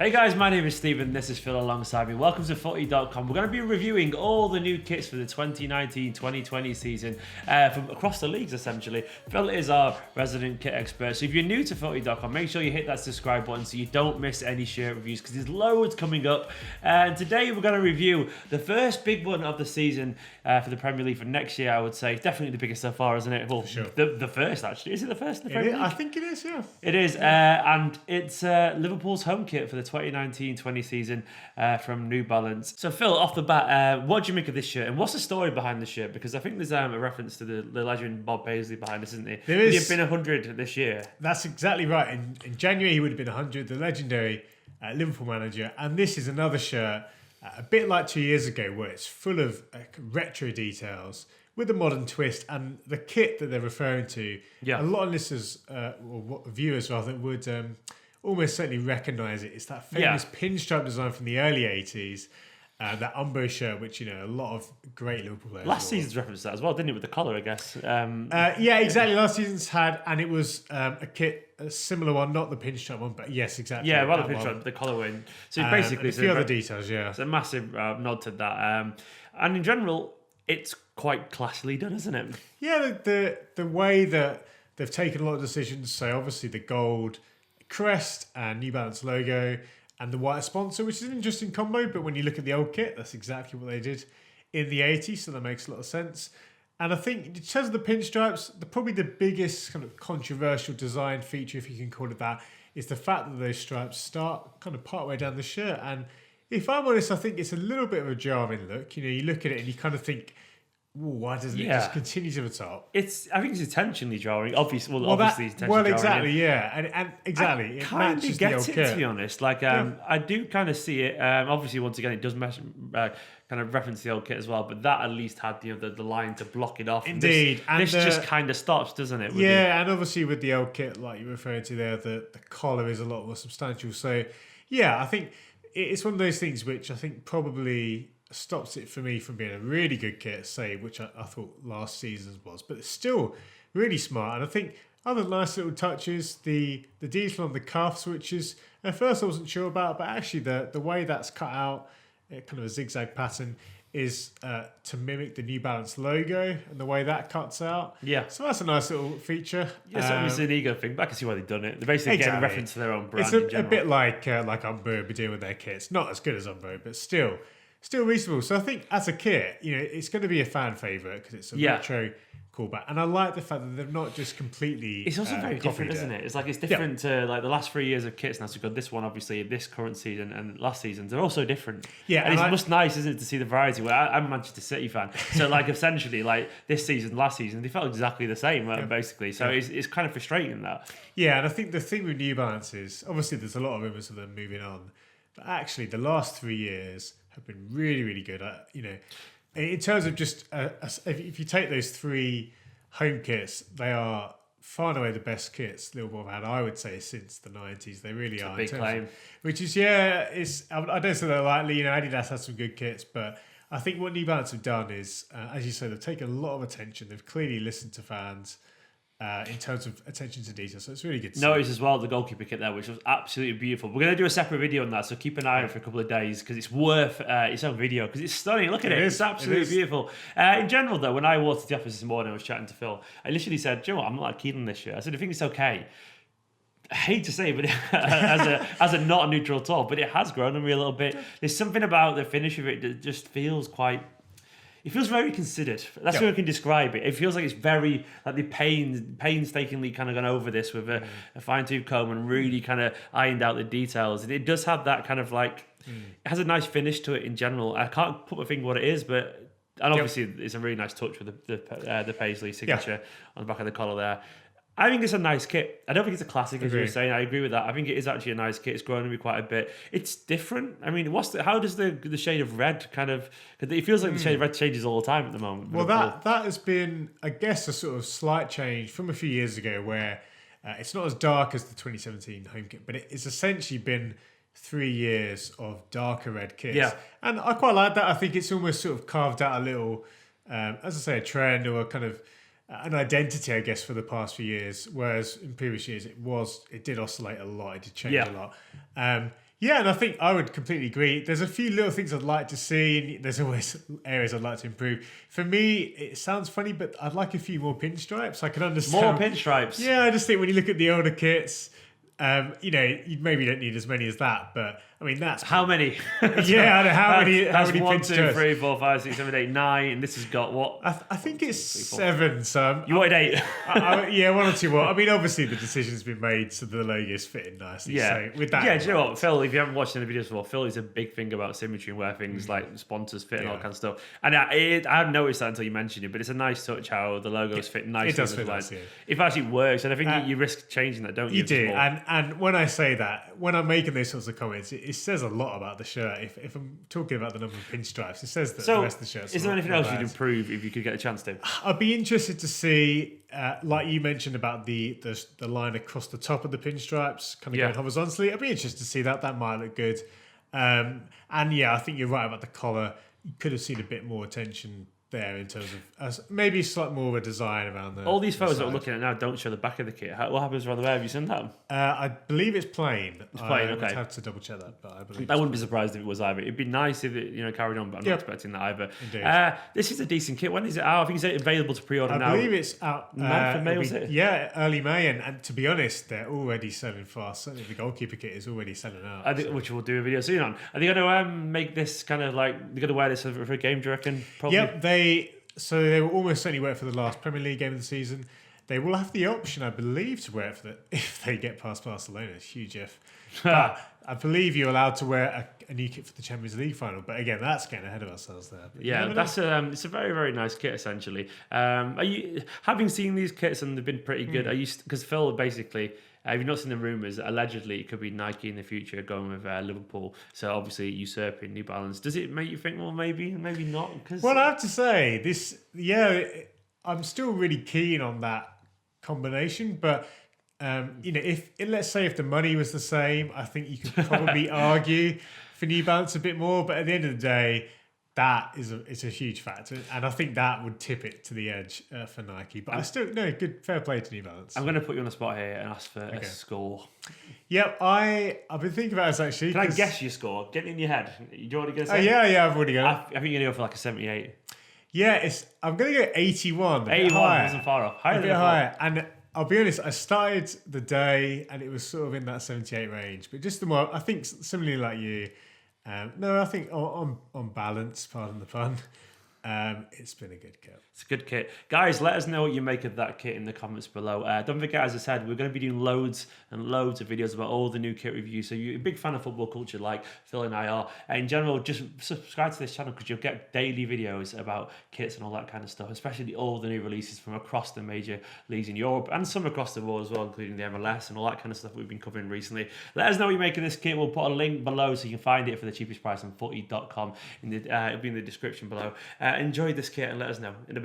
Hey guys, my name is Stephen, this is Phil alongside me. Welcome to FOOTY.COM. We're going to be reviewing all the new kits for the 2019-2020 season from across the leagues essentially. Phil is our resident kit expert, so if you're new to FOOTY.COM, make sure you hit that subscribe button so you don't miss any shirt reviews because there's loads coming up. And today we're going to review the first big one of the season for the Premier League for next year, I would say. Definitely the biggest so far, isn't it? Well, for sure. The first actually. Is it the first in the Premier League? I think it is, yeah. It is, and it's Liverpool's home kit for the 2019-20 season from New Balance. So Phil, off the bat, what do you make of this shirt and what's the story behind the shirt? Because I think there's a reference to the legend Bob Paisley behind this, isn't there? There is. He'd been 100 this year. That's exactly right. In January he would have been 100, the legendary Liverpool manager. And this is another shirt, a bit like 2 years ago, where it's full of retro details with a modern twist. And the kit that they're referring to, a lot of listeners, or viewers rather, would almost certainly recognise it. It's that famous pinstripe design from the early 80s, that Umbo shirt, which, you know, a lot of great Liverpool players Last season's reference to that as well, didn't it, with the collar, I guess? Yeah, exactly. Last season's had, and it was a kit, a similar one, not the pinstripe one, but yes, exactly. Yeah, well, the pinstripe, the collarway. So basically, a few other details, yeah. It's a massive nod to that. And in general, it's quite classily done, isn't it? Yeah, the way that they've taken a lot of decisions, so obviously the gold crest and New Balance logo and the white sponsor, which is an interesting combo, but when you look at the old kit, that's exactly what they did in the 80s, so that makes a lot of sense. And I think in terms of the pinstripes, probably the biggest kind of controversial design feature, if you can call it that, is the fact that those stripes start kind of partway down the shirt. And if I'm honest, I think it's a little bit of a jarring look. You know, you look at it and you kind of think, why doesn't it just continue to the top? I think it's intentionally jarring. Obviously, it's intentionally jarring. Exactly, yeah, and exactly. I kind of get it, to be honest. Like, I do kind of see it. Obviously, once again, it does kind of reference the old kit as well, but that at least had the line to block it off. Indeed, and this just kind of stops, doesn't it? And obviously with the old kit, like you're referring to there, the collar is a lot more substantial. So, yeah, I think it's one of those things which I think probably stops it for me from being a really good kit, say, which I thought last season's was, but it's still really smart. And I think other nice little touches, the detail on the cuffs, which is at first I wasn't sure about, but actually the way that's cut out, kind of a zigzag pattern, is to mimic the New Balance logo and the way that cuts out. Yeah. So that's a nice little feature. Yeah, it's an ego thing, but I can see why they've done it. They're basically getting a reference to their own brand. It's a bit like Umbo be doing with their kits. Not as good as Umbo, but still reasonable. So I think as a kit, you know, it's going to be a fan favourite because it's a retro callback. And I like the fact that they've not just completely It's also very different, isn't it? It's like it's different to like the last 3 years of kits now. So we've got this one, obviously, this current season and last season. They're all so different. Yeah. And it's just nice, isn't it, to see the variety. Well, I'm a Manchester City fan. So like essentially like this season, last season, they felt exactly the same, basically. So it's kind of frustrating that. Yeah, and I think the thing with New Balance is, obviously there's a lot of rumours of them moving on. But actually the last 3 years have been really, really good. You know, in terms of just if you take those three home kits, they are far and away the best kits Liverpool have had, I would say, since the 90s. They really are. Big claim. Which is, I don't say that lightly. You know, Adidas has some good kits, but I think what New Balance have done is, as you say, they've taken a lot of attention. They've clearly listened to fans in terms of attention to detail, so it's really good to see. Notice as well the goalkeeper kit there, which was absolutely beautiful. We're going to do a separate video on that, so keep an eye out for a couple of days because it's worth its own video because it's stunning. Look at it. It's absolutely beautiful. In general, though, when I walked to the office this morning, I was chatting to Phil. I literally said, "Do you know what? I'm not keen on this shirt." I said, "I think it's okay." I hate to say it, but as a not neutral at all, but it has grown on me a little bit. There's something about the finish of it that just feels quite. It feels very considered. That's how I can describe it. It feels like it's very, like they painstakingly kind of gone over this with a fine-tooth comb and really kind of ironed out the details. It does have that kind of like, it has a nice finish to it in general. I can't put my finger what it is, but, and obviously it's a really nice touch with the Paisley signature on the back of the collar there. I think it's a nice kit. I don't think it's a classic, as you were saying. I agree with that. I think it is actually a nice kit. It's grown on me quite a bit. It's different. I mean, how does the shade of red kind of... It feels like the shade of red changes all the time at the moment. Well, that has been, I guess, a sort of slight change from a few years ago where it's not as dark as the 2017 home kit, but it's essentially been 3 years of darker red kits. Yeah. And I quite like that. I think it's almost sort of carved out a little, as I say, a trend or a kind of... an identity, I guess, for the past few years, whereas in previous years it did oscillate a lot, it did change a lot. Yeah, and I think I would completely agree. There's a few little things I'd like to see, and there's always areas I'd like to improve. For me, it sounds funny, but I'd like a few more pinstripes. I can understand. More pinstripes. Yeah, I just think when you look at the older kits, you maybe don't need as many as that, but I mean that's how many? Yeah, I know how many. How many 1, pinstripes? 2, 3, 4, 5, 6, 7, 8, 9, and this has got what? I think it's 7. So you wanted 8. Yeah, 1 or 2 more. I mean, obviously the decision's been made, so the logo's fitting nicely. Yeah, so with that. Yeah, do you know what, Phil? If you haven't watched any videos before, Phil is a big thing about symmetry and where things like sponsors fit and all kind of stuff. And I hadn't noticed that until you mentioned it, but it's a nice touch how the logos fit nicely. It does fit nice, yeah. It actually works, and I think you risk changing that, don't you? You do, and when I say that, when I'm making those sorts of comments, it says a lot about the shirt. If I'm talking about the number of pinstripes, it says that the rest of the shirt. Is there anything else you'd improve if you could get a chance to? I'd be interested to see, like you mentioned about the line across the top of the pinstripes, kind of going horizontally. I'd be interested to see that. That might look good. And yeah, I think you're right about the collar. You could have seen a bit more attention there in terms of maybe slightly more of a design around the. All these photos that we're looking at now don't show the back of the kit. What happens around the way? Have you seen that? I believe it's plain. It's plain. I Okay. would have to double check that, but I believe. I wouldn't be surprised if it was either. It'd be nice if it carried on, but I'm not expecting that either. Indeed. This is a decent kit. When is it out? I think it's available to pre-order now. I believe it's out. 9th of May, was it? Yeah, early May, and to be honest, they're already selling fast. Certainly, the goalkeeper kit is already selling out. I think, which we'll do a video soon on. Are they going to make this kind of like they're going to wear this for a game? Do you reckon? Probably. Yep, So they will almost certainly wear it for the last Premier League game of the season. They will have the option, I believe, to wear it if they get past Barcelona. It's huge if. But I believe you're allowed to wear a new kit for the Champions League final. But again, that's getting ahead of ourselves there. But yeah, it's a very, very nice kit essentially. Are you having seen these kits and they've been pretty good? Are you because Phil basically. Have you not seen the rumours? Allegedly, it could be Nike in the future going with Liverpool. So obviously usurping New Balance. Does it make you think, well, maybe not? Well, I have to say, I'm still really keen on that combination. But, if let's say if the money was the same, I think you could probably argue for New Balance a bit more. But at the end of the day, it's a huge factor, and I think that would tip it to the edge for Nike. But good, fair play to New Balance. I'm going to put you on the spot here and ask for a score. Yep, I've been thinking about this actually. Can I guess your score? Get it in your head. You already going to say? Yeah, I've already got. I think you're going to go for like a 78. Yeah, I'm going to go 81. 81 wasn't far off. A bit higher, and I'll be honest. I started the day and it was sort of in that 78 range, but just the more I think similarly like you. No, I think on balance, pardon the pun, it's been a good kit. It's a good kit. Guys, let us know what you make of that kit in the comments below. Don't forget, as I said, we're going to be doing loads and loads of videos about all the new kit reviews. So you're a big fan of football culture like Phil and I are. In general, just subscribe to this channel because you'll get daily videos about kits and all that kind of stuff, especially all the new releases from across the major leagues in Europe and some across the world as well, including the MLS and all that kind of stuff we've been covering recently. Let us know what you make of this kit. We'll put a link below so you can find it for the cheapest price on FOOTY.COM. It'll be in the description below. Enjoy this kit and let us know in a bit.